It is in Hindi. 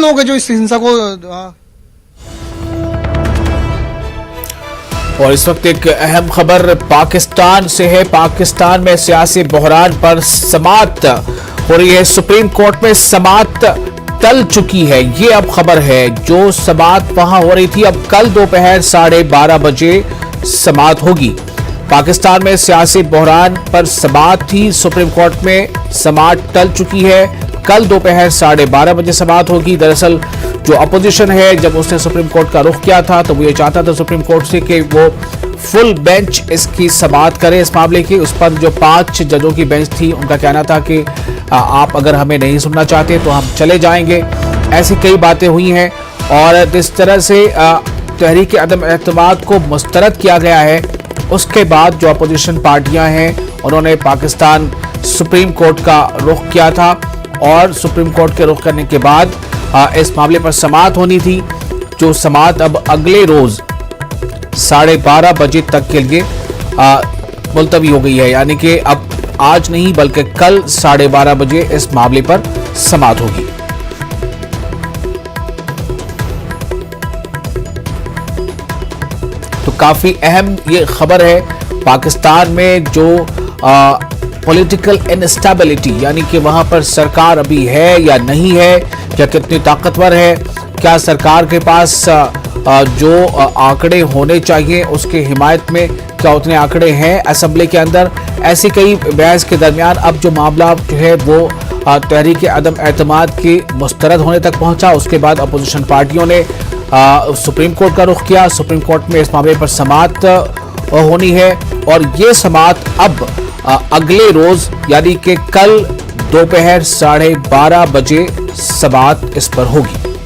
लोग हैं जो इस हिंसा को और इस वक्त एक अहम खबर पाकिस्तान से है। पाकिस्तान में सियासी बहरान पर समाअत हो रही है। सुप्रीम कोर्ट में समाअत टल चुकी है, ये अब खबर है। जो समाअत वहां हो रही थी, अब कल दोपहर 12:30 बजे समाअत होगी। पाकिस्तान में सियासी बहरान पर समाअत थी। सुप्रीम कोर्ट में समाअत टल चुकी है। कल दोपहर 12:30 बजे समाअत होगी। दरअसल जो अपोजिशन है, जब उसने सुप्रीम कोर्ट का रुख किया था तो वो ये चाहता था सुप्रीम कोर्ट से कि वो फुल बेंच इसकी समाअत करे इस मामले की। उस पर जो 5 जजों की बेंच थी, उनका कहना था कि आप अगर हमें नहीं सुनना चाहते तो हम चले जाएंगे। ऐसी कई बातें हुई हैं और जिस तरह से तहरीक अदम एतमाद को मुस्तरद किया गया है, उसके बाद जो अपोजिशन पार्टियां हैं उन्होंने पाकिस्तान सुप्रीम कोर्ट का रुख किया था और सुप्रीम कोर्ट के रुख करने के बाद इस मामले पर समाअत होनी थी। जो समाअत अब अगले रोज 12:30 बजे तक के लिए मुलतवी हो गई है, यानी कि अब आज नहीं बल्कि कल 12:30 बजे इस मामले पर समाअत होगी। तो काफी अहम ये खबर है। पाकिस्तान में जो पॉलिटिकल इनस्टेबिलिटी, यानी कि वहां पर सरकार अभी है या नहीं है, या कितनी ताकतवर है, क्या सरकार के पास जो आंकड़े होने चाहिए उसके हिमायत में क्या उतने आंकड़े हैं असेंबली के अंदर। ऐसी कई बहस के दरमियान अब जो मामला जो है वो तहरीक अदम एतमाद के मुस्तरद होने तक पहुंचा। उसके बाद अपोजिशन पार्टियों ने सुप्रीम कोर्ट का रुख किया। सुप्रीम कोर्ट में इस मामले पर समाअत होनी है और ये समाअत अब अगले रोज यानी कि कल दोपहर 12:30 बजे समाअत इस पर होगी।